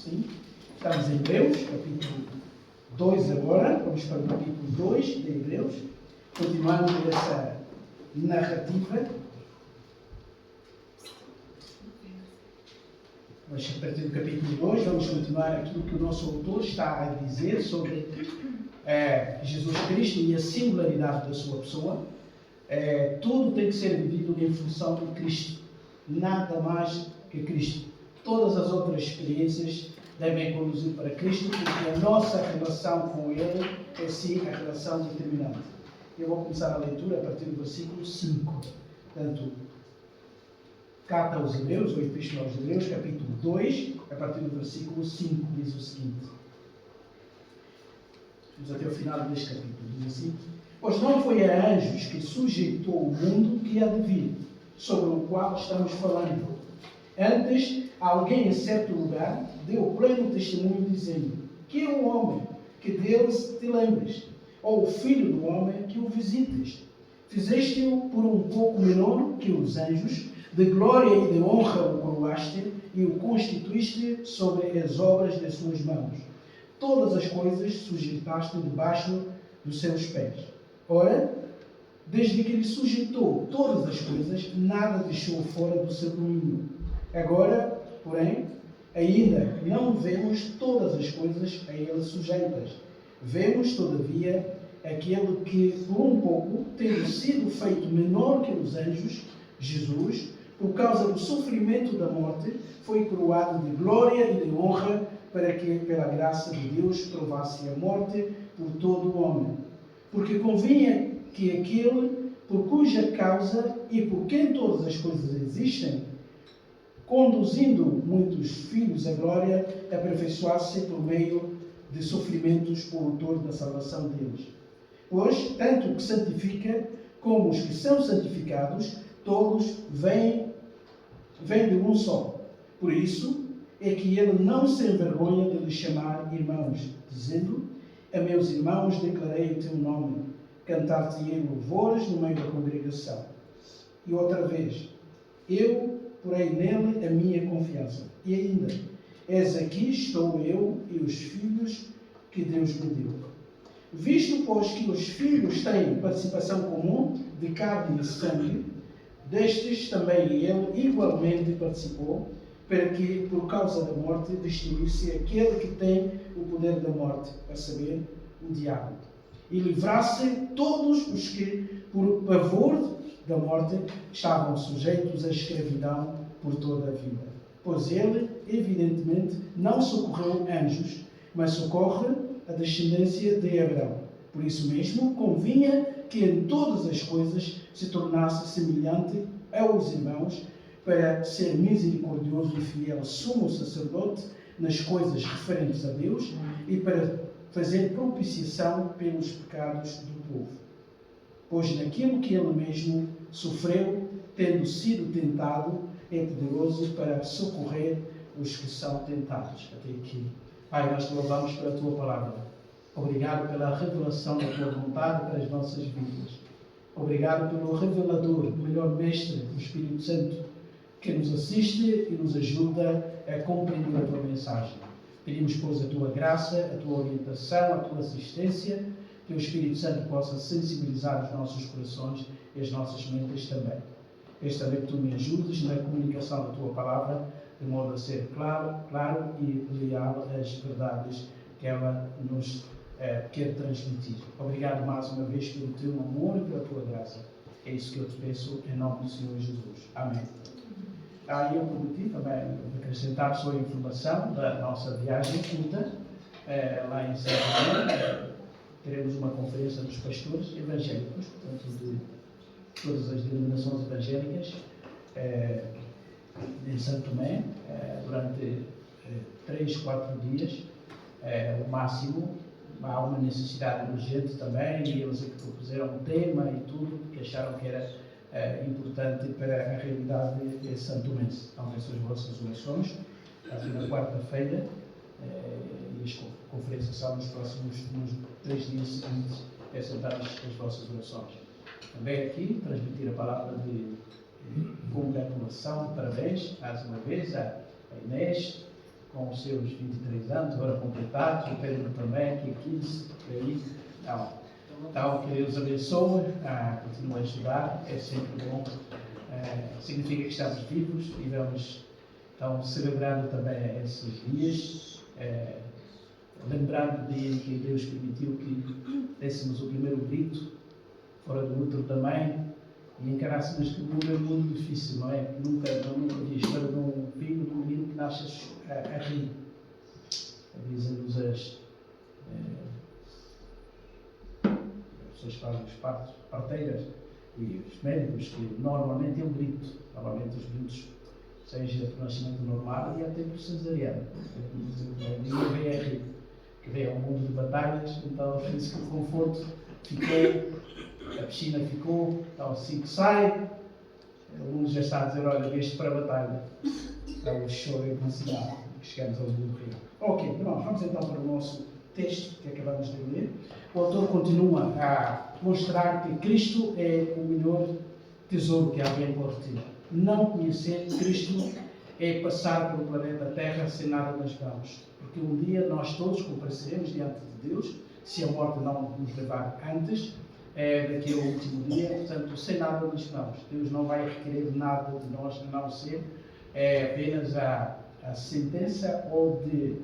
Sim. Estamos em Hebreus, capítulo 2 agora. Vamos para o capítulo 2 de Hebreus. Continuando essa narrativa. Mas a partir do capítulo 2 vamos continuar aquilo que o nosso autor está a dizer sobre Jesus Cristo e a singularidade da sua pessoa. Tudo tem que ser vivido em função de Cristo. Nada mais que Cristo. Todas as outras experiências devem conduzir para Cristo, porque a nossa relação com Ele é sim a relação determinante. Eu vou começar a leitura a partir do versículo 5. Portanto, carta aos Hebreus, ou Epístola aos Hebreus, capítulo 2, a partir do versículo 5, diz o seguinte. Vamos até o final deste capítulo. Diz assim: pois não foi a anjos que sujeitou o mundo que há de vir, sobre o qual estamos falando. Antes, alguém em certo lugar deu pleno testemunho, dizendo: que é o homem que dele te lembres, ou o filho do homem que o visites. Fizeste-o por um pouco menor que os anjos, de glória e de honra o coroaste e o constituíste sobre as obras das suas mãos. Todas as coisas sujeitaste debaixo dos seus pés. Ora, desde que lhe sujeitou todas as coisas, nada deixou fora do seu domínio. Agora, porém, ainda não vemos todas as coisas a ele sujeitas. Vemos, todavia, aquele que, por um pouco, tendo sido feito menor que os anjos, Jesus, por causa do sofrimento da morte, foi coroado de glória e de honra, para que, pela graça de Deus, provasse a morte por todo o homem. Porque convinha que aquele, por cuja causa e por quem todas as coisas existem, conduzindo muitos filhos à glória, aperfeiçoasse por meio de sofrimentos o autor da salvação deles. Pois, tanto o que santifica como os que são santificados, todos vêm de um só. Por isso é que ele não se envergonha de lhes chamar irmãos, dizendo: a meus irmãos declarei o teu nome, cantar-te-ei louvores no meio da congregação. E outra vez: eu porei nele a minha confiança. E ainda: eis aqui estou eu e os filhos que Deus me deu. Visto, pois, que os filhos têm participação comum de carne e sangue, destes também ele igualmente participou, para que, por causa da morte, destruísse aquele que tem o poder da morte, a saber, o diabo, e livrasse todos os que, por pavor da morte, estavam sujeitos à escravidão por toda a vida. Pois ele, evidentemente, não socorreu anjos, mas socorre a descendência de Abraão. Por isso mesmo, convinha que em todas as coisas se tornasse semelhante aos irmãos, para ser misericordioso e fiel sumo sacerdote nas coisas referentes a Deus e para fazer propiciação pelos pecados do povo. Pois naquilo que ele mesmo sofreu, tendo sido tentado, é poderoso para socorrer os que são tentados. Até aqui. Pai, nós te louvamos pela tua palavra. Obrigado pela revelação da tua vontade para as nossas vidas. Obrigado pelo revelador, o melhor mestre, o Espírito Santo, que nos assiste e nos ajuda a compreender a tua mensagem. Pedimos, pois, a tua graça, a tua orientação, a tua assistência, que o Espírito Santo possa sensibilizar os nossos corações e as nossas mentes também. Peço também que tu me ajudes na comunicação da tua palavra, de modo a ser claro e leal às verdades que ela nos quer transmitir. Obrigado mais uma vez pelo teu amor e pela tua graça. É isso que eu te peço em nome do Senhor Jesus. Amém. Eu prometi também acrescentar só a informação da nossa viagem culta lá em São Paulo. Teremos uma conferência dos pastores evangélicos, portanto, de todas as denominações evangélicas, em Santo Tomé, durante 3-4 dias, o máximo. Há uma necessidade urgente também, e eles propuseram um tema e tudo, que acharam que era importante para a realidade de Santo Tomé. Então, essas vossas orações, na quarta-feira, e as conferências são nos próximos 3 dias seguintes, peçam as vossas orações. Também aqui, transmitir a palavra de congratulação, de parabéns, mais uma vez, a Inês, com os seus 23 anos, agora completados, o Pedro também, aqui 15, por aí. Então, que Deus abençoe, continue a ajudar, é sempre bom. Significa que estamos vivos e vamos, então, celebrando também esses dias, lembrando do dia em que Deus permitiu que dessemos o primeiro grito, fora do útero da mãe, e encarássemos que o mundo é um mundo difícil, não é? Nunca vi a história de um filho, de um menino que nasce a rir. Dizem-nos as pessoas que fazem os partos, parteiras e os médicos, que normalmente é um grito. Normalmente os gritos, seja por nascimento normal e até por cesariano. Ninguém vem a rir, que vem ao mundo de batalhas, então penso que o conforto ficou, a piscina ficou, então assim que sai, o mundo já está a dizer, olha, veste para a batalha. Então o choro é um sinal que chegamos ao mundo real. Ok, vamos então para o nosso texto que acabamos de ler. O autor continua a mostrar que Cristo é o melhor tesouro que alguém pode ter. Não conhecer Cristo é passar pelo planeta Terra sem nada nas mãos. Porque um dia nós todos compareceremos diante de Deus, se a morte não nos levar antes, daqui ao último dia, portanto, sem nada nas mãos. Deus não vai requerer nada de nós, a não ser apenas a sentença ou de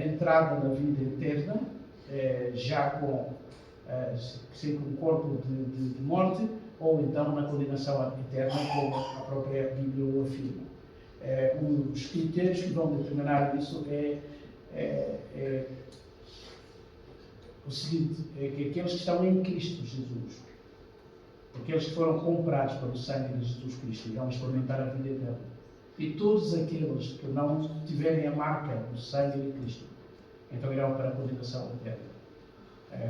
entrada na vida eterna, já sem com corpo de morte, ou então na condenação eterna, como a própria Bíblia o afirma. Os critérios que vão determinar isso é o seguinte, é que aqueles que estão em Cristo Jesus, aqueles que foram comprados pelo sangue de Jesus Cristo, irão experimentar a vida eterna. E todos aqueles que não tiverem a marca do sangue de Cristo, então irão para a condenação eterna.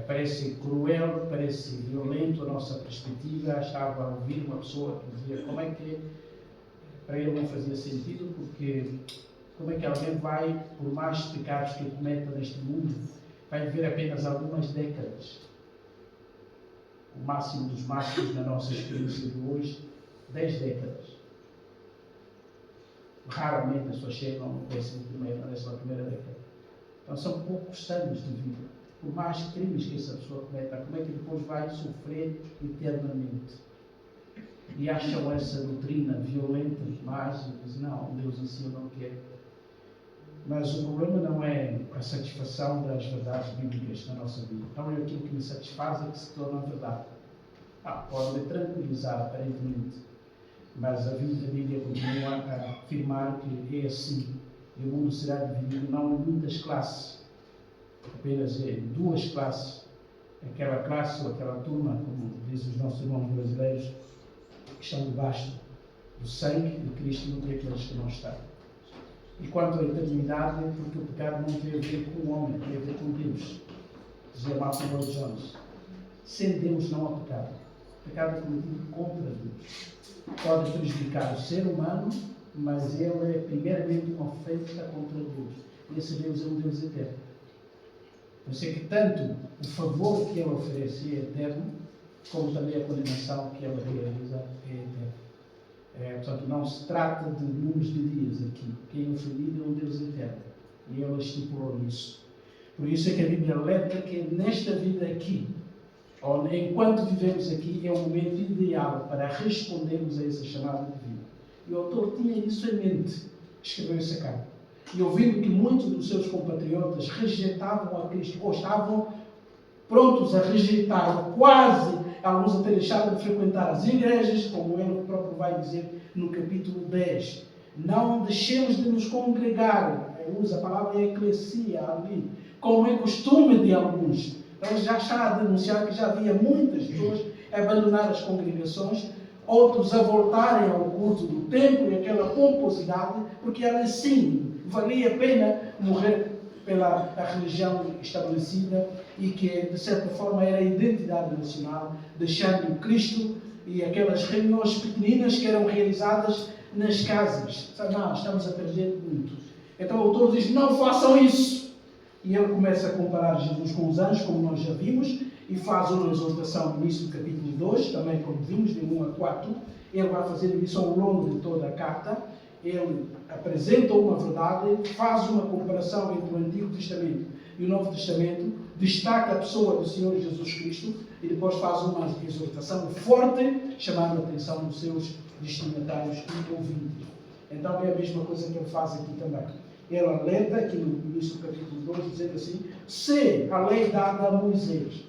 Parece cruel, parece violento a nossa perspectiva. Estava a ouvir uma pessoa que dizia como é que para ele não fazia sentido, porque como é que alguém vai, por mais pecados que cometa neste mundo, vai viver apenas algumas décadas. O máximo dos máximos na nossa experiência de hoje, 10 décadas. Raramente as pessoas chegam na 11ª década. Então são poucos anos de vida. Por mais crimes que essa pessoa cometa, como é que depois vai sofrer eternamente? E acham essa doutrina violenta demais e dizem, não, Deus assim eu não quero. Mas o problema não é a satisfação das verdades bíblicas na nossa vida. Não é aquilo que me satisfaz é que se torna verdade. Pode me tranquilizar aparentemente, mas a Bíblia continua a afirmar que é assim. E o mundo será dividido não em muitas classes, apenas em 2 classes. Aquela classe ou aquela turma, como dizem os nossos irmãos brasileiros, que estão debaixo do sangue de Cristo e aqueles que não estão. E quanto à eternidade, porque o pecado não tem a ver com o homem, tem a ver com Deus. Dizia Martin Lloyd Jones, sem Deus não há pecado. O pecado é cometido contra Deus. Pode prejudicar o ser humano, mas ele é primeiramente uma ofensa contra Deus. E esse Deus é um Deus eterno. Por isso é que tanto o favor que ele oferece é eterno, como também a condenação que ele realiza é eterna. Portanto, não se trata de números de dias aqui. Quem é ofendido é um Deus eterno. E ele estipulou isso. Por isso é que a Bíblia alerta que nesta vida aqui, ou enquanto vivemos aqui, é o momento ideal para respondermos a essa chamada divina. E o autor tinha isso em mente, escreveu essa carta. E ouvindo que muitos dos seus compatriotas rejeitavam a Cristo, ou estavam prontos a rejeitar, quase, alguns até deixaram de frequentar as igrejas, como ele próprio vai dizer no capítulo 10. Não deixemos de nos congregar, usa a palavra eclesia ali, como é costume de alguns. Então já está a denunciar que já havia muitas pessoas a abandonar as congregações, outros a voltarem ao culto do templo e aquela pomposidade, porque era assim, valia a pena morrer pela religião estabelecida e que, de certa forma, era a identidade nacional, deixando Cristo e aquelas reuniões pequeninas que eram realizadas nas casas. Não, estamos a perder muito. Então o autor diz, não façam isso. E ele começa a comparar Jesus com os anjos, como nós já vimos, e faz uma exortação no início do capítulo 2, também como vimos, de 1 a 4. Ele vai fazer isso ao longo de toda a carta. ele apresenta uma verdade, faz uma comparação entre o Antigo Testamento e o Novo Testamento, destaca a pessoa do Senhor Jesus Cristo e depois faz uma exortação forte, chamando a atenção dos seus destinatários e ouvintes. Então é a mesma coisa que ele faz aqui também. Ele alerta aqui no início do capítulo 2, dizendo assim: se a lei dada a Moisés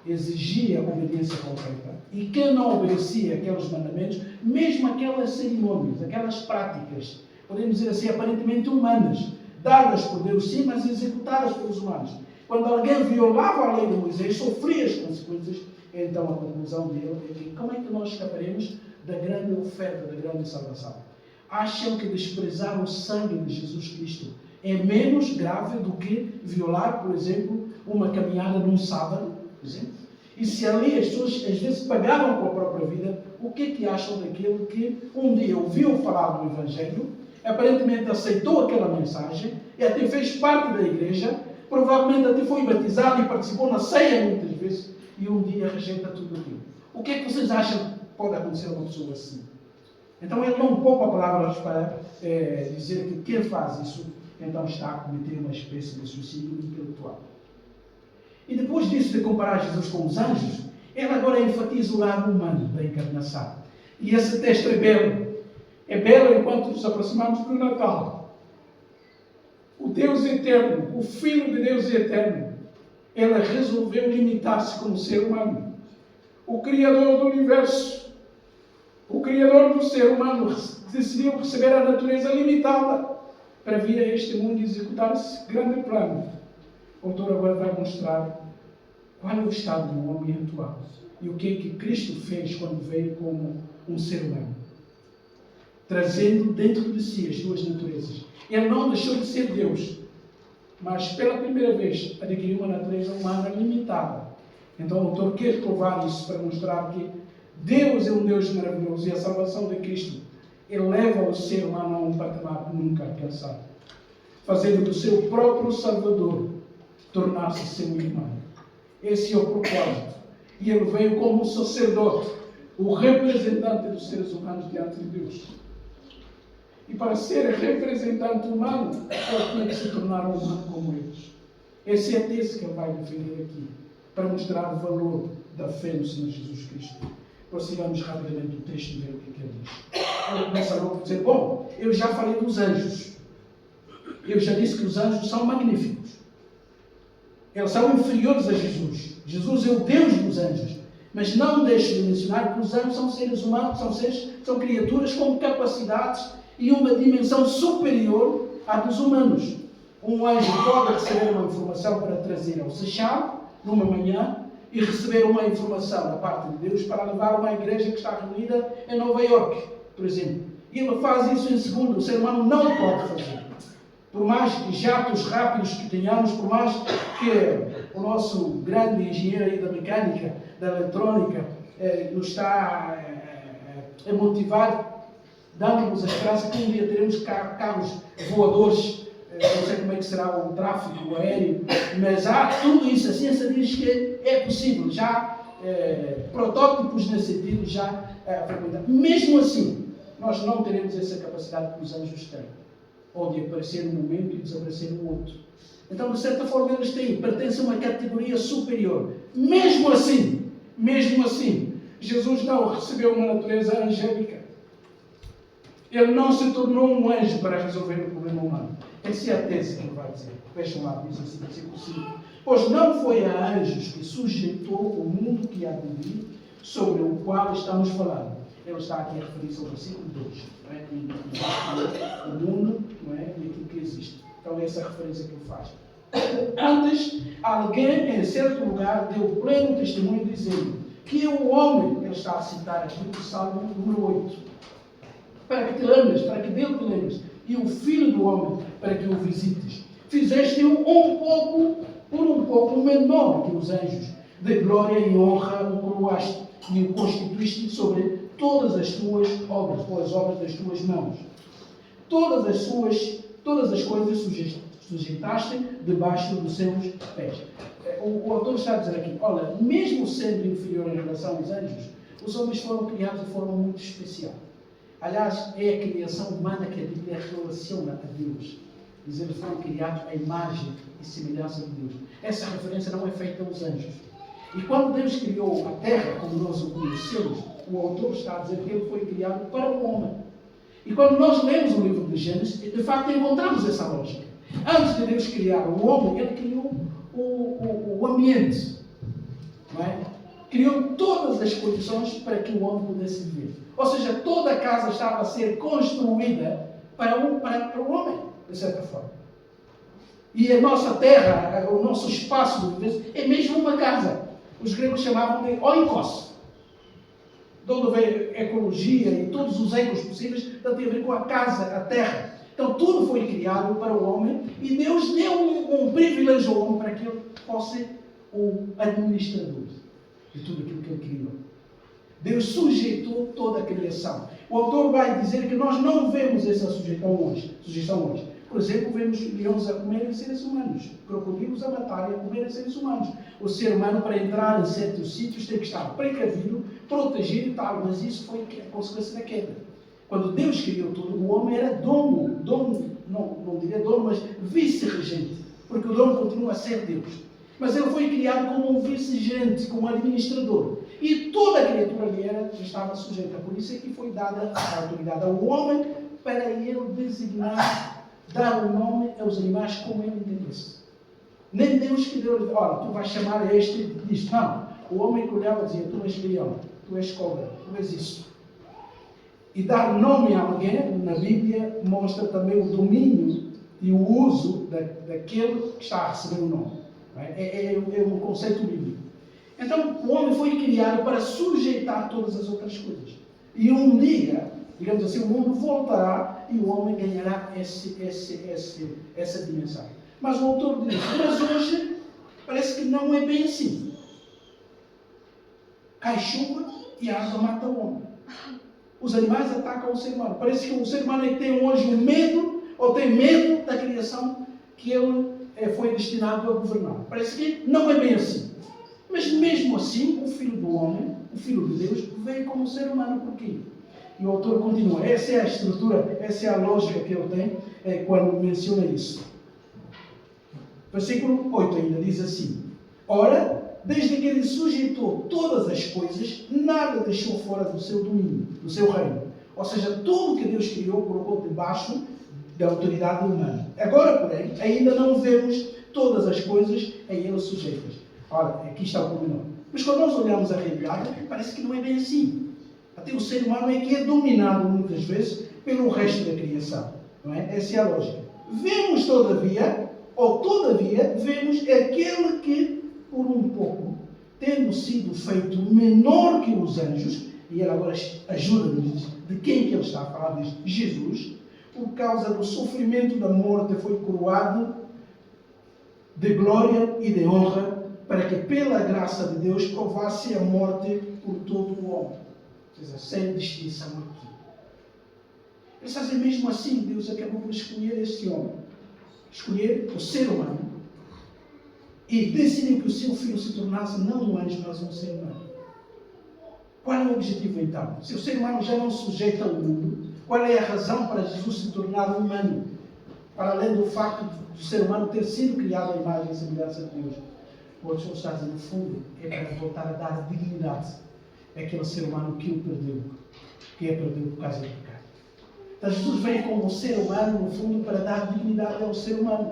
exigia obediência concreta, e quem não obedecia aqueles mandamentos, mesmo aquelas cerimônias, aquelas práticas, podemos dizer assim, aparentemente humanas, dadas por Deus sim, mas executadas pelos humanos. Quando alguém violava a lei de Moisés, sofria as consequências. Então a conclusão dele é que como é que nós escaparemos da grande oferta, da grande salvação? Acham que desprezar o sangue de Jesus Cristo é menos grave do que violar, por exemplo, uma caminhada num sábado, por exemplo? E se ali as pessoas às vezes pagavam com a própria vida, o que é que acham daquele que um dia ouviu falar do Evangelho, aparentemente aceitou aquela mensagem e até fez parte da igreja, provavelmente até foi batizado e participou na ceia muitas vezes, e um dia rejeita tudo aquilo? O que é que vocês acham que pode acontecer a uma pessoa assim? Então ele não poupa palavras para dizer que quem faz isso então está a cometer uma espécie de suicídio intelectual. E depois disso de comparar Jesus com os anjos, ele agora enfatiza o lado humano da encarnação. E esse texto é belo. É belo enquanto nos aproximamos do Natal. O Deus eterno, o Filho de Deus eterno, ele resolveu limitar-se como ser humano. O Criador do Universo, o Criador do ser humano, decidiu receber a natureza limitada para vir a este mundo e executar esse grande plano. O autor agora vai mostrar qual é o estado do homem atual e o que é que Cristo fez quando veio como um ser humano, trazendo dentro de si as duas naturezas. Ele não deixou de ser Deus, mas pela primeira vez adquiriu uma natureza humana limitada. Então o autor quer provar isso para mostrar que Deus é um Deus maravilhoso e a salvação de Cristo eleva o ser humano a um patamar nunca alcançado, fazendo do seu próprio Salvador tornar-se seu irmão. Esse é o propósito. E ele veio como sacerdote, o representante dos seres humanos diante de Deus. E para ser representante humano, ele tinha que se tornar um humano como eles. Essa é a tese que ele vai defender aqui, para mostrar o valor da fé no Senhor Jesus Cristo. Prossigamos rapidamente o texto e ver o que ele diz. Ele começa logo a dizer: bom, eu já falei dos anjos. Eu já disse que os anjos são magníficos. Eles são inferiores a Jesus. Jesus é o Deus dos anjos. Mas não deixo de mencionar que os anjos são seres humanos, são criaturas com capacidades e uma dimensão superior à dos humanos. Um anjo pode receber uma informação para trazer ao Seixal, numa manhã, e receber uma informação da parte de Deus para levar a uma igreja que está reunida em Nova Iorque, por exemplo. E ele faz isso em segundo. O ser humano não pode fazer. Por mais jatos rápidos que tenhamos, por mais que o nosso grande engenheiro aí da mecânica, da eletrônica, nos está a motivar, dando-nos a esperança que um dia teremos carros voadores, não sei como é que será o tráfego aéreo, mas há tudo isso, a ciência diz que é possível, já protótipos nesse sentido já frequentados. Mesmo assim, nós não teremos essa capacidade que os anjos têm. Pode aparecer num momento e desaparecer no outro. Então, de certa forma, eles pertencem a uma categoria superior. Mesmo assim, Jesus não recebeu uma natureza angélica. Ele não se tornou um anjo para resolver o problema humano. Essa é a tese que ele vai dizer. Vejam lá, diz assim, versículo 5. Pois não foi a anjos que sujeitou o mundo que há de vir, sobre o qual estamos falando. Ele está aqui a referir-se ao versículo 2. Não é? O mundo, não é? E aquilo que existe. Então é essa a referência que ele faz. Antes, alguém em certo lugar deu pleno testemunho dizendo que o homem, ele está a citar aqui o Salmo número 8, para que te lembres, para que dele te lembres, e o Filho do Homem, para que o visites. Fizeste-o por um pouco menor que os anjos, de glória e honra o coroaste, e o constituíste sobre todas as tuas obras, ou as obras das tuas mãos. Todas as coisas sujeitaste debaixo dos seus pés. O autor está a dizer aqui, olha, mesmo sendo inferior em relação aos anjos, os homens foram criados de forma muito especial. Aliás, é a criação humana que a Bíblia relaciona a Deus. Diz eles foram criados à imagem e semelhança de Deus. Essa referência não é feita aos anjos. E quando Deus criou a terra, como nós o conhecemos, o autor está a dizer que ele foi criado para o homem. E quando nós lemos o livro de Gênesis, de facto encontramos essa lógica. Antes de Deus criar o homem, ele criou o ambiente. Não é? Criou todas as condições para que o homem pudesse viver. Ou seja, toda a casa estava a ser construída para o homem, de certa forma. E a nossa terra, o nosso espaço de viver, é mesmo uma casa. Os gregos chamavam de oikos. De onde veio a ecologia e todos os ecos possíveis, tem a ver com a casa, a terra. Então tudo foi criado para o homem e Deus deu um privilégio ao homem para que ele fosse o administrador de tudo aquilo que ele criou. Deus sujeitou toda a criação. O autor vai dizer que nós não vemos essa sujeição hoje. Por exemplo, vemos leões a comerem seres humanos, crocodilos a matarem e a comerem seres humanos. O ser humano, para entrar em certos sítios, tem que estar precavido, protegido e tal, mas isso foi a consequência da queda. Quando Deus criou tudo, o homem era dono, não diria dono, mas vice-regente, porque o dono continua a ser Deus. Mas ele foi criado como um vice-gerente, como um administrador. E toda a criatura ali estava sujeita. Por isso é que foi dada a autoridade ao homem para ele designar, dar o nome aos animais como ele entendesse. Nem Deus que deu, olha, tu vais chamar este disto. Não. O homem que olhava dizia, tu és leão, tu és cobra, tu és isso. E dar nome a alguém, na Bíblia, mostra também o domínio e o uso daquele que está a receber o nome. É um conceito bíblico. Então, o homem foi criado para sujeitar todas as outras coisas. E um dia, digamos assim, o mundo voltará e o homem ganhará essa dimensão. Mas o autor diz, mas hoje parece que não é bem assim. Cai chuva e a água mata o homem. Os animais atacam o ser humano. Parece que o ser humano é que tem hoje um medo, ou tem medo da criação que ele foi destinado a governar. Parece que não é bem assim. Mas mesmo assim, o Filho do Homem, o Filho de Deus, veio como ser humano. Porquê? E o autor continua. Essa é a estrutura, essa é a lógica que ele tem quando menciona isso. Versículo 8 ainda diz assim: ora, desde que ele sujeitou todas as coisas, nada deixou fora do seu domínio, do seu reino. Ou seja, tudo que Deus criou colocou debaixo da autoridade humana. Agora, porém, ainda não vemos todas as coisas a ele sujeitas. Ora, aqui está o pormenor. Mas quando nós olhamos a realidade, parece que não é bem assim. Até o ser humano é que é dominado muitas vezes pelo resto da criação. Não é? Essa é a lógica. Vemos todavia vemos aquele que, por um pouco, tendo sido feito menor que os anjos, e ele agora ajuda-nos de quem que ele está a falar, diz Jesus, por causa do sofrimento da morte, foi coroado de glória e de honra, para que pela graça de Deus provasse a morte por todo o homem. Ou seja, sem distinção aqui. Ele está a dizer, mesmo assim, Deus acabou por escolher este homem. Escolher o ser humano. E decidiu que o seu filho se tornasse não um anjo, mas um ser humano. Qual é o objetivo então? Se o ser humano já não sujeita ao mundo, qual é a razão para Jesus se tornar humano? Para além do facto do ser humano ter sido criado à imagem e semelhança de Deus. O outro está a dizer, no fundo, é para voltar a dar dignidade àquele ser humano que o perdeu, que a perdeu por causa do pecado. Então Jesus veio como ser humano, no fundo, para dar dignidade ao ser humano.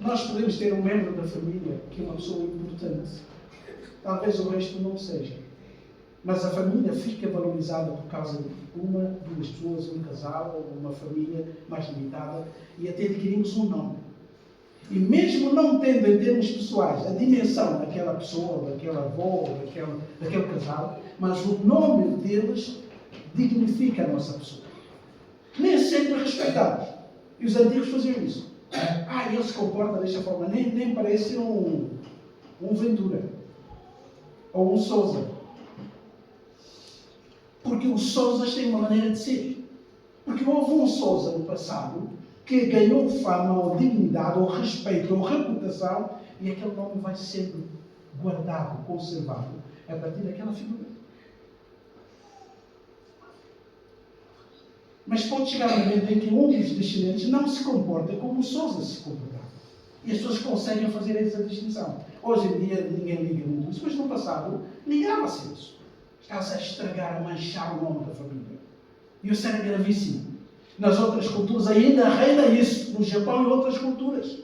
Nós podemos ter um membro da família que é uma pessoa importante. Talvez o resto não seja. Mas a família fica valorizada por causa de uma, duas pessoas, um casal, ou uma família mais limitada, e até adquirimos um nome. E mesmo não tendo em termos pessoais a dimensão daquela pessoa, daquela avó, ou daquele casal, mas o nome deles dignifica a nossa pessoa. Nem sempre respeitados. E os antigos faziam isso. Ele se comporta desta forma, nem parece um Ventura. Ou um Sousa. Porque os Sousas têm uma maneira de ser. Porque houve um Sousa no passado que ganhou fama, ou dignidade, ou respeito, ou reputação, e aquele nome vai sendo guardado, conservado, a partir daquela figura. Mas pode chegar um momento em que um dos descendentes não se comporta como Sousa se comportava. E as pessoas conseguem fazer essa distinção. Hoje em dia ninguém liga muito isso, mas no passado ligava-se isso. Estava-se a estragar, a manchar o nome da família. E isso era gravíssimo. Nas outras culturas ainda reina isso, no Japão e outras culturas.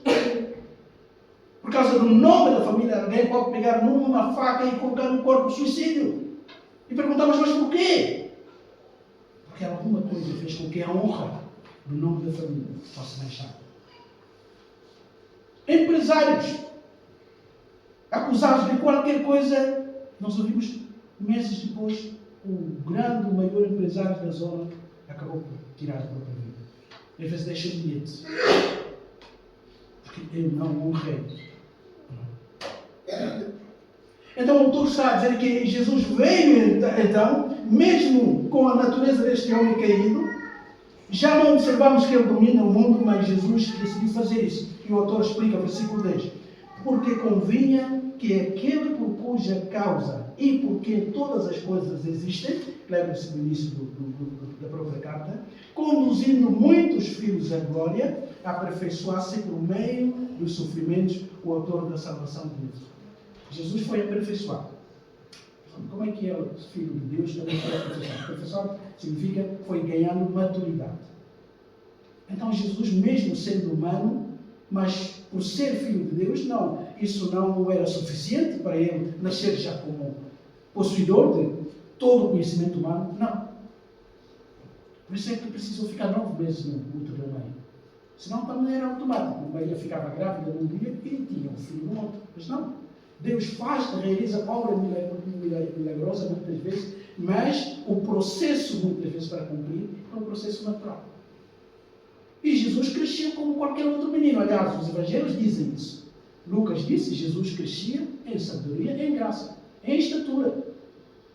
Por causa do nome da família, alguém pode pegar numa faca e colocar no corpo de suicídio. E perguntamos, mas porquê? Porque alguma coisa fez com que a honra do nome da família fosse manchada. Empresários acusados de qualquer coisa, nós ouvimos meses depois, o maior empresário da zona acabou por tirar a própria vida. Às vezes deixa um bilhete. Porque eu não honrei. Então o autor está a dizer que Jesus veio então, mesmo com a natureza deste homem caído, já não observamos que ele domina o mundo, mas Jesus decidiu fazer isso. E o autor explica, versículo 10. Porque convinha que aquele por cuja causa e por quem todas as coisas existem, lembra-se do início da própria carta, conduzindo muitos filhos à glória, aperfeiçoasse por meio dos sofrimentos o autor da salvação de Deus. Jesus foi aperfeiçoado. Como é que é o Filho de Deus também foi aperfeiçoado? Aperfeiçoado significa foi ganhando maturidade. Então Jesus, mesmo sendo humano, mas por ser Filho de Deus, não, isso não era suficiente para ele nascer já como possuidor de todo o conhecimento humano, não. Por isso é que precisou ficar 9 meses no útero da mãe. Senão também era automático. A mãe ficava grávida num dia e tinha um filho no outro. Mas não. Deus realiza obra milagrosa muitas vezes, mas o processo muitas vezes para cumprir é um processo natural. E Jesus cresceu como qualquer outro menino. Aliás, os evangelhos dizem isso. Lucas disse, Jesus crescia em sabedoria, em graça, em estatura.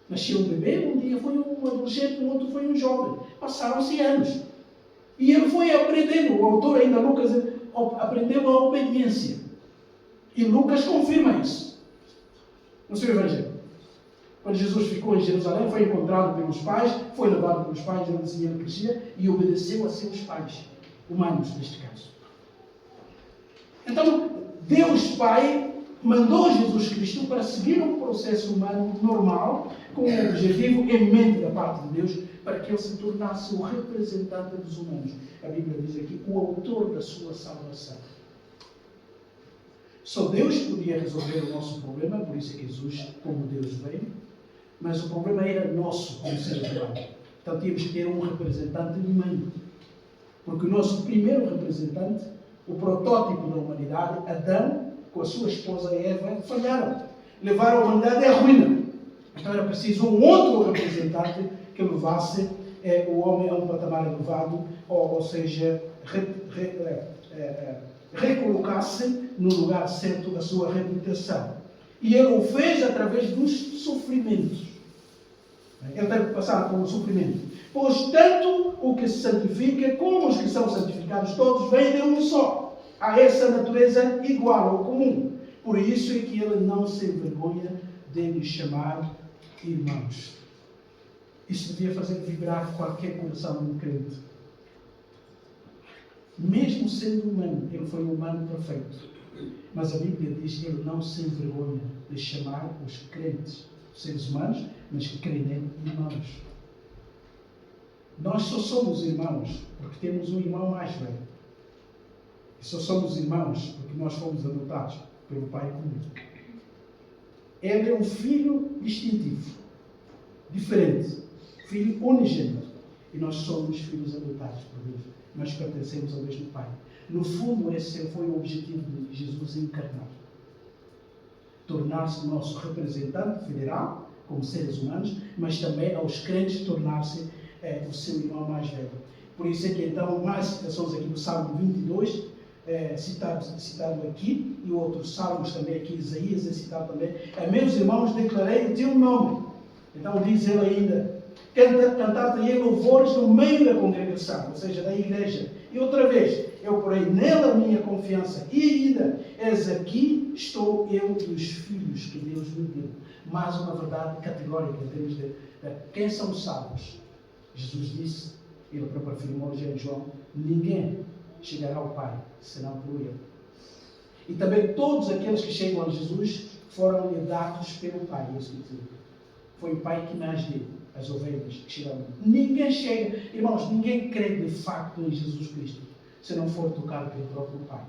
Nasceu um bebê, um dia foi um adolescente, um outro foi um jovem. Passaram-se anos. E ele foi aprendendo. O autor ainda, Lucas, aprendeu a obediência. E Lucas confirma isso no seu evangelho. Quando Jesus ficou em Jerusalém, foi encontrado pelos pais, foi levado pelos pais, ele crescia e obedeceu a seus pais, humanos neste caso. Então, Deus Pai mandou Jesus Cristo para seguir um processo humano normal, com um objetivo em mente da parte de Deus, para que ele se tornasse o representante dos humanos. A Bíblia diz aqui, o autor da sua salvação. Só Deus podia resolver o nosso problema, por isso é que Jesus, como Deus, veio. Mas o problema era nosso, como seres humanos. Então tínhamos que ter um representante humano. Porque o nosso primeiro representante, o protótipo da humanidade, Adão, com a sua esposa Eva, falharam. Levaram a humanidade à ruína. Então era preciso um outro representante que levasse o homem a um patamar elevado, ou seja, recolocasse no lugar certo da sua reputação. E ele o fez através dos sofrimentos. Ele teve que passar por um sofrimento. Pois tanto o que se santifica como os que são santificados, todos vêm de um só. Há essa natureza igual ou comum. Por isso é que ele não se envergonha de nos chamar irmãos. Isso devia fazer vibrar qualquer coração de um crente. Mesmo sendo humano, ele foi um humano perfeito. Mas a Bíblia diz que ele não se envergonha de chamar os crentes, seres humanos, mas que creem nele, irmãos. Nós só somos irmãos porque temos um irmão mais velho. E só somos irmãos porque nós fomos adotados pelo Pai comum. Ele é um filho distintivo, diferente, filho unigênito. E nós somos filhos adotados por Deus. Nós pertencemos ao mesmo Pai. No fundo, esse foi o objetivo de Jesus encarnar. Tornar-se nosso representante federal, como seres humanos, mas também aos crentes tornar-se o seu irmão mais velho. Por isso é que então, mais citações aqui do Salmo 22, citado aqui, e outros salmos também aqui, Isaías é citado também. Meus irmãos, declarei o teu nome. Então diz ele ainda, cantar-te-ei louvores no meio da congregação, ou seja, da igreja. E outra vez, eu porei nela a minha confiança. E ainda, és aqui, estou eu e os filhos que Deus me deu. Mais uma verdade categórica em termos de quem são os salvos. Jesus disse, Ele próprio afirmou já em João: ninguém chegará ao Pai senão por Ele. E também todos aqueles que chegam a Jesus foram-lhe dados pelo Pai. Isso que foi o Pai que nas deu as ovelhas que chegam. Ninguém chega, irmãos, ninguém crê de facto em Jesus Cristo se não for tocado pelo próprio Pai,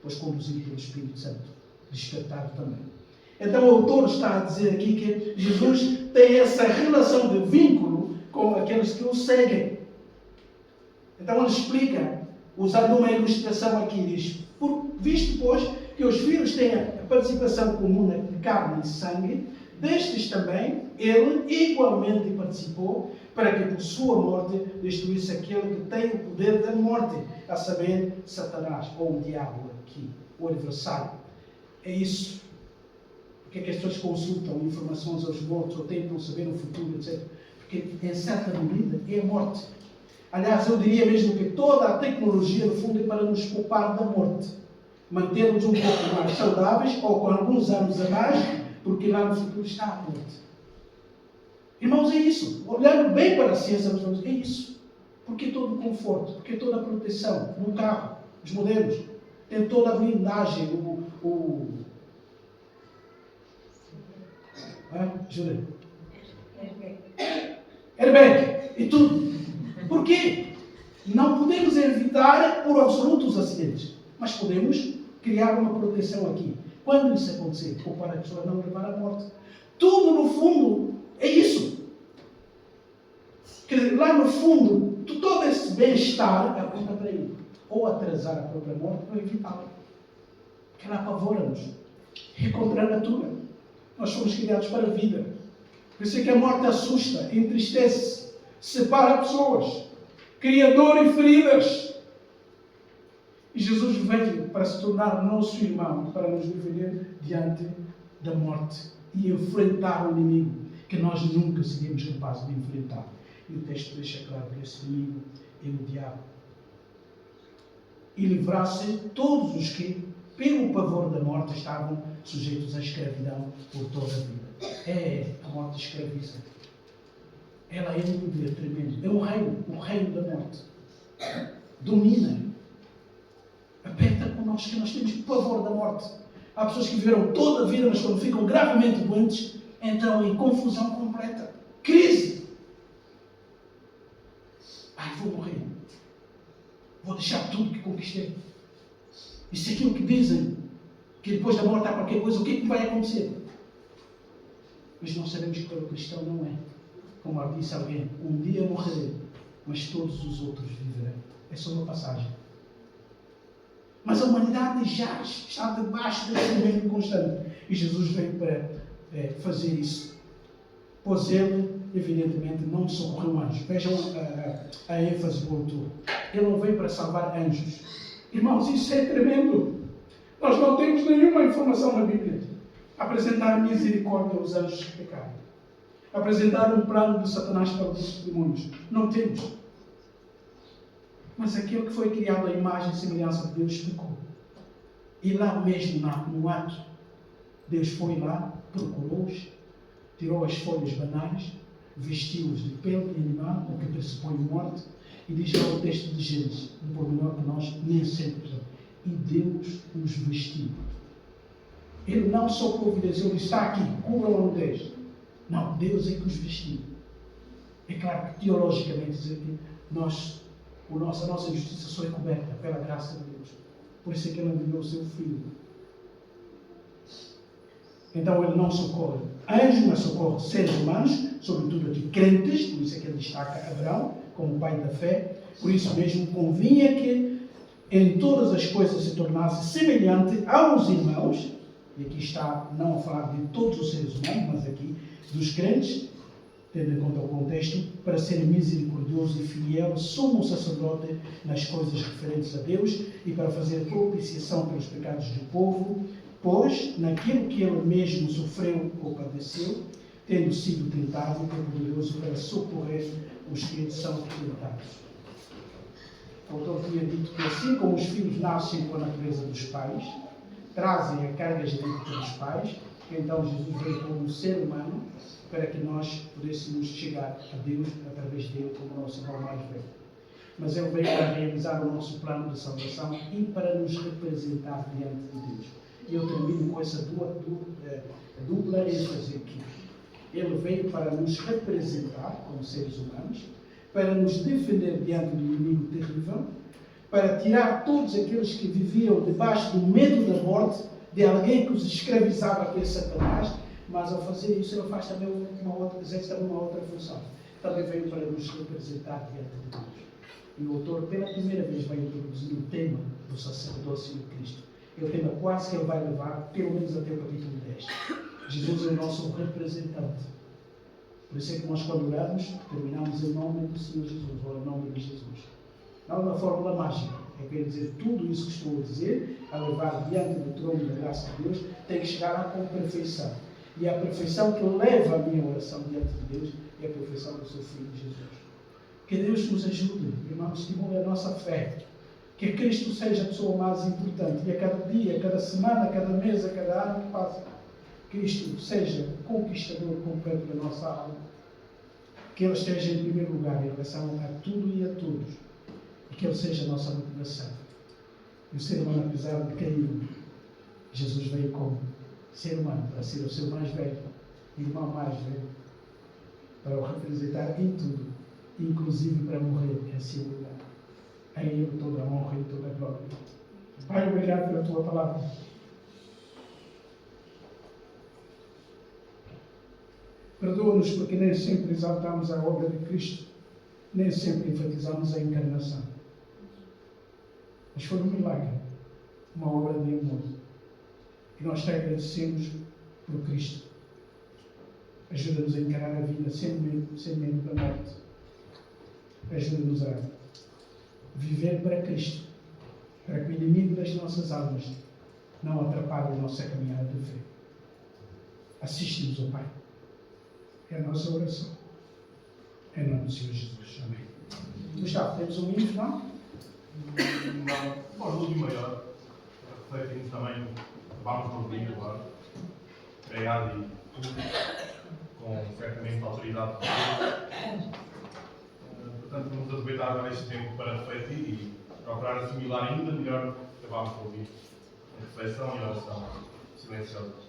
pois conduzido pelo Espírito Santo, despertado também. Então o autor está a dizer aqui que Jesus tem essa relação de vínculo com aqueles que o seguem. Então ele explica, usando uma ilustração aqui, diz: visto, pois, que os filhos têm a participação comum de carne e sangue, destes também ele igualmente participou, para que por sua morte destruísse aquele que tem o poder da morte, a saber, Satanás, ou o diabo aqui, o adversário. É isso. Porque é que as pessoas consultam informações aos mortos, ou tentam saber o futuro, etc. Porque, em certa medida, é a morte. Aliás, eu diria mesmo que toda a tecnologia, no fundo, é para nos poupar da morte. Manter-nos um pouco mais saudáveis, ou com alguns anos a mais, porque lá no futuro está a morte. Irmãos, é isso. Olhando bem para a ciência, nós vamos dizer: é isso. Porque todo o conforto, porque toda a proteção no carro, os modelos, tem toda a blindagem, Júlia? Airbag. E tudo. Por quê? Não podemos evitar por absoluto os acidentes, mas podemos criar uma proteção aqui. Quando isso acontecer, ou para a pessoa não levar à morte. Tudo, no fundo, é isso. Quer dizer, lá no fundo, todo esse bem-estar aponta para ele. Ou atrasar a própria morte, ou evitá-la. Que ela apavora-nos. É contra a natura. Nós somos criados para a vida. Por isso é que a morte assusta, entristece, separa pessoas, cria dor e feridas. E Jesus veio para se tornar nosso irmão, para nos defender diante da morte e enfrentar o inimigo, que nós nunca seríamos capazes de enfrentar. E o texto deixa claro que esse inimigo é o diabo. E livrar-se todos os que, pelo pavor da morte, estavam sujeitos à escravidão por toda a vida. A morte escraviza. Ela é um poder tremendo. É o reino da morte. Domina. Aperta com nós, que nós temos pavor da morte. Há pessoas que viveram toda a vida, mas quando ficam gravemente doentes, entram em confusão completa. Crise. Vou morrer. Vou deixar tudo que conquistei. E se aquilo que dizem, que depois da morte há qualquer coisa, o que é que vai acontecer? Mas nós sabemos que para o cristão não é. Como disse alguém: um dia morrerei, mas todos os outros viverão. É só uma passagem. Mas a humanidade já está debaixo desse momento constante. E Jesus veio para fazer isso. Pois ele, evidentemente, não socorreu anjos. Vejam a ênfase do autor. Ele não veio para salvar anjos. Irmãos, isso é tremendo. Nós não temos nenhuma informação na Bíblia. Apresentar misericórdia aos anjos que pecaram. Apresentar um plano de Satanás para os demônios. Não temos. Mas aquele que foi criado à imagem e semelhança de Deus pecou. E lá mesmo, no ato, Deus foi lá, procurou-os, tirou as folhas banais, vestiu-os de pele de animal, o que pressupõe morte, e diz lá o texto de Gênesis, um pormenor que nós nem sempre precisamos. E Deus os vestiu. Ele não só providenciou, ele está aqui, cubra o nudez. Não, Deus é que os vestiu. É claro que teologicamente dizer que a nossa justiça só é coberta pela graça de Deus. Por isso é que ele enviou o seu Filho. Então ele não socorre anjos, mas socorre seres humanos, sobretudo aqui crentes, por isso é que ele destaca Abraão como pai da fé. Por isso mesmo convinha que em todas as coisas se tornasse semelhante aos irmãos, e aqui está não a falar de todos os seres humanos, mas aqui dos crentes, tendo em conta o contexto, para ser misericordioso e fiel, sumo sacerdote nas coisas referentes a Deus e para fazer propiciação pelos pecados do povo, pois, naquilo que ele mesmo sofreu ou padeceu, tendo sido tentado, é poderoso para socorrer os que são tentados. O autor tinha dito que assim como os filhos nascem com a natureza dos pais, trazem a carga genética dos pais, então Jesus veio como um ser humano para que nós pudéssemos chegar a Deus através dele como nosso irmão mais velho. mas Ele veio para realizar o nosso plano de salvação e para nos representar diante de Deus. E eu termino com essa dupla ênfase aqui. Ele veio para nos representar como seres humanos, para nos defender diante do inimigo terrível, para tirar todos aqueles que viviam debaixo do medo da morte, de alguém que os escravizava, que é Satanás, mas ao fazer isso ele faz também exerce também uma outra função. Também veio para nos representar diante de Deus. E o autor, pela primeira vez, vai introduzir o tema do sacerdócio de Cristo. É o tema quase que ele vai levar, pelo menos até o capítulo 10. Jesus é o nosso representante. Por isso é que nós, quando oramos, terminamos em nome do Senhor Jesus, ou em nome de Jesus. Não uma fórmula mágica. É quer dizer, tudo isso que estou a dizer, a levar diante do trono da graça de Deus, tem que chegar lá com perfeição. E a perfeição que leva a minha oração diante de Deus é a perfeição do seu Filho Jesus. Que Deus nos ajude, irmãos, estimule a nossa fé. Que Cristo seja a pessoa mais importante. E a cada dia, a cada semana, a cada mês, a cada ano que passa, Cristo seja conquistador completo da nossa alma. Que Ele esteja em primeiro lugar em relação a tudo e a todos. E que Ele seja a nossa motivação. E o ser humano, apesar de cair, Jesus veio como ser humano, para ser o seu mais velho, irmão mais velho, para o representar em tudo, inclusive para morrer em seu lugar. A Ele toda a honra e toda a glória. Pai, obrigado pela Tua palavra. Perdoa-nos porque nem sempre exaltamos a obra de Cristo, nem sempre enfatizamos a encarnação. Mas foi um milagre, uma obra de amor. E nós te agradecemos por Cristo. Ajuda-nos a encarar a vida sem medo da morte. Ajuda-nos a viver para Cristo, para que o inimigo das nossas almas não atrapalhe a nossa caminhada de fé. Assiste-nos, ó Pai. É a nossa oração. Em nome do Senhor Jesus. Amém. Gustavo, temos um hino final? Não. Nós, no último maior, refletimos também, vamos no vídeo, claro, criado e tudo, com certamente autoridade de Deus. Portanto, vamos aproveitar agora este tempo para refletir e procurar assimilar ainda melhor o que acabámos de ouvir. Em reflexão e oração silenciosa.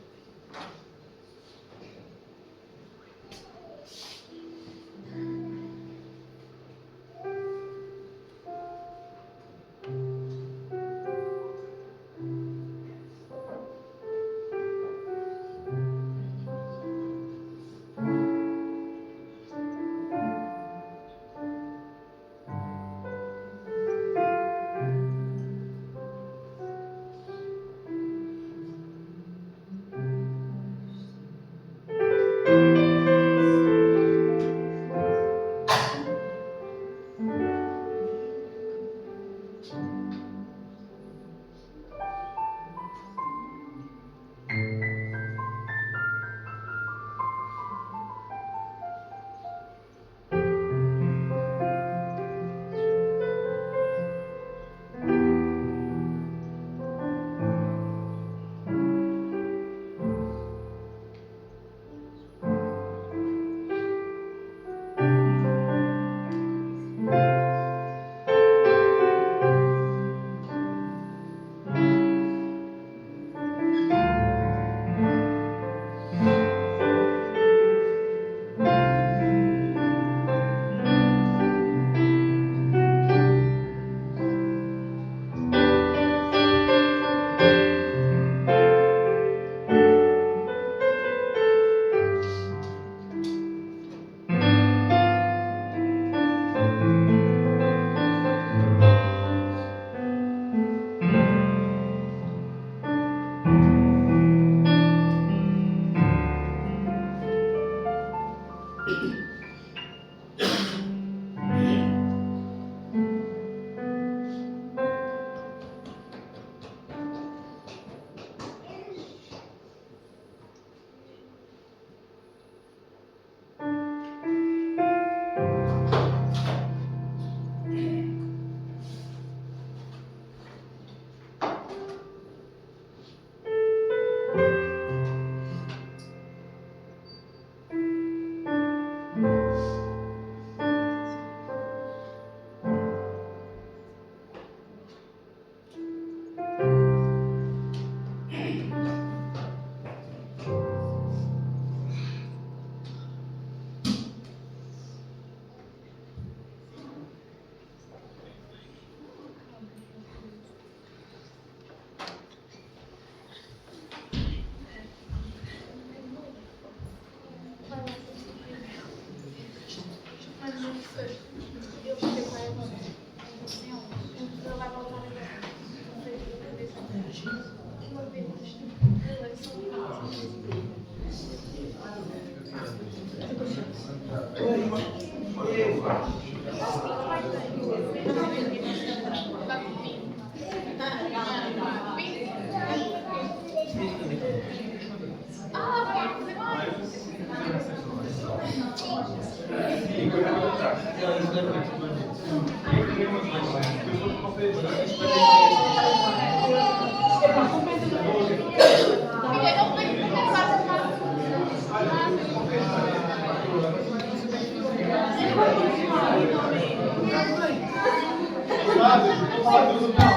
Claro,